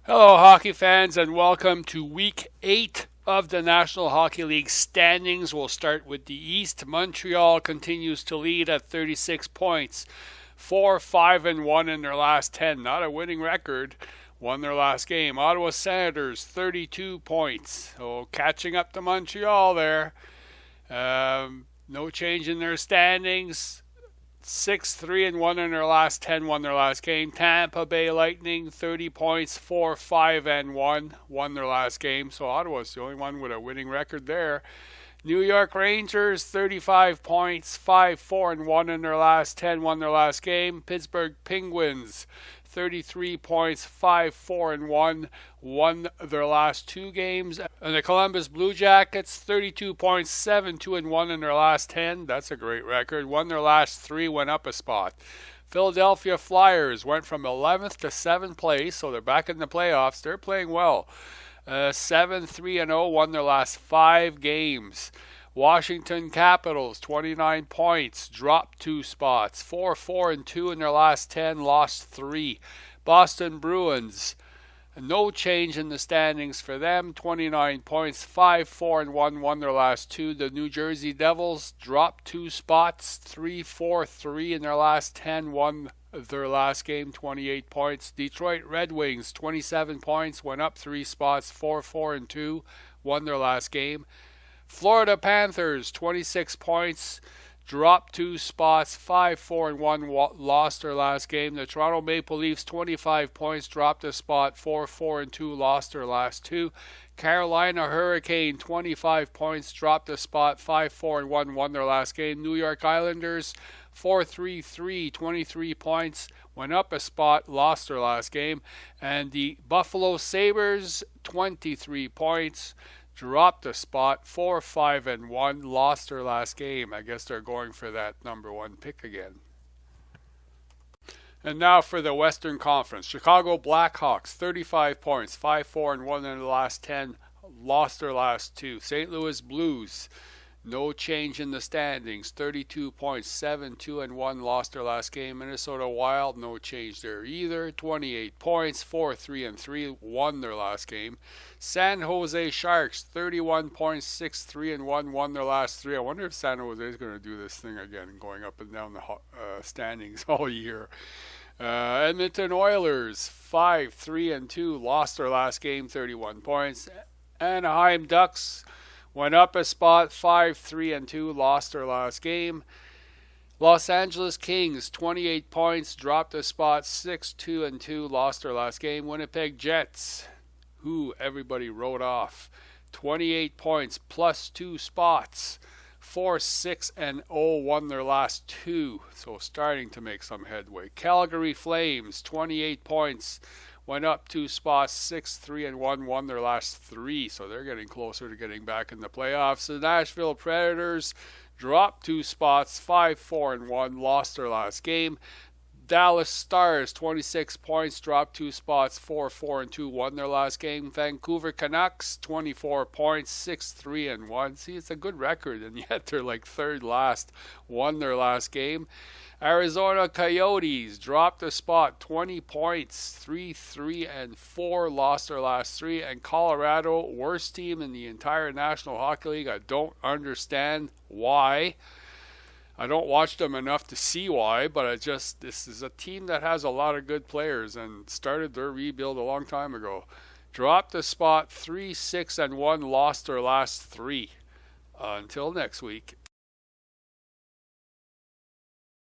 Hello, hockey fans, and welcome to Week 8 of the National Hockey League standings. We'll start with the East. Montreal continues to lead at 36 points. 4-5-1 in their last 10. Not a winning record. Won their last game. Ottawa Senators, 32 points. So catching up to Montreal there. No change in their standings. 6-3-1 in their last 10, won their last game. Tampa Bay Lightning, 30 points, 4-5-1, won their last game. So Ottawa's the only one with a winning record there. New York Rangers, 35 points, 5-4-1 in their last 10, won their last game. Pittsburgh Penguins, 33 points, 5-4-1, won their last two games. And the Columbus Blue Jackets, 32 points, 7-2-1 in their last 10. That's a great record. Won their last three, went up a spot. Philadelphia Flyers went from 11th to 7th place, so they're back in the playoffs. They're playing well. 7-3-0, won their last 5 games. Washington Capitals, 29 points, dropped 2 spots. 4-4-2 in their last 10, lost 3. Boston Bruins, no change in the standings for them. 29 points, 5-4-1, won their last 2. The New Jersey Devils dropped 2 spots. 3-4-3 in their last 10, won their last game, 28 points. Detroit Red Wings, 27 points, went up 3 spots. 4-4-2, won their last game. Florida Panthers, 26 points, dropped 2 spots, 5-4-1, lost their last game. The Toronto Maple Leafs, 25 points, dropped a spot, 4-4-2, lost their last 2. Carolina Hurricane, 25 points, dropped a spot, 5-4-1, won their last game. New York Islanders, 4-3-3, 23 points, went up a spot, lost their last game. And the Buffalo Sabres, 23 points, dropped a spot, 4-5-1, lost their last game. I guess they're going for that number 1 pick again. And now for the Western Conference. Chicago Blackhawks, 35 points, 5-4-1 in the last 10, lost their last 2. St. Louis Blues, no change in the standings, 32 points, 7-2-1, lost their last game. Minnesota Wild, no change there either, 28 points, 4-3-3, won their last game. San Jose Sharks, 31 points, 6-3-1, won their last 3. I wonder if San Jose is going to do this thing again, going up and down the standings all year. Edmonton Oilers, 5-3-2, lost their last game, 31 points. Anaheim Ducks went up a spot, 5-3-2, lost their last game. Los Angeles Kings, 28 points, dropped a spot, 6-2-2, lost their last game. Winnipeg Jets, who everybody wrote off, 28 points, plus 2 spots, 4-6-0, won their last 2, so starting to make some headway. Calgary Flames, 28 points, went up 2 spots, 6-3-1, won their last 3, so they're getting closer to getting back in the playoffs. The Nashville Predators dropped 2 spots, 5-4-1, lost their last game. Dallas Stars, 26 points, dropped 2 spots, 4-4-2, won their last game. Vancouver Canucks, 24 points, 6-3-1. See, it's a good record, and yet they're like third last, won their last game. Arizona Coyotes dropped a spot, 20 points, 3-3-4, lost their last 3. And Colorado, worst team in the entire National Hockey League. I don't understand why. I don't watch them enough to see why, but this is a team that has a lot of good players and started their rebuild a long time ago. Dropped a spot, 3-6-1, lost their last 3. Until next week.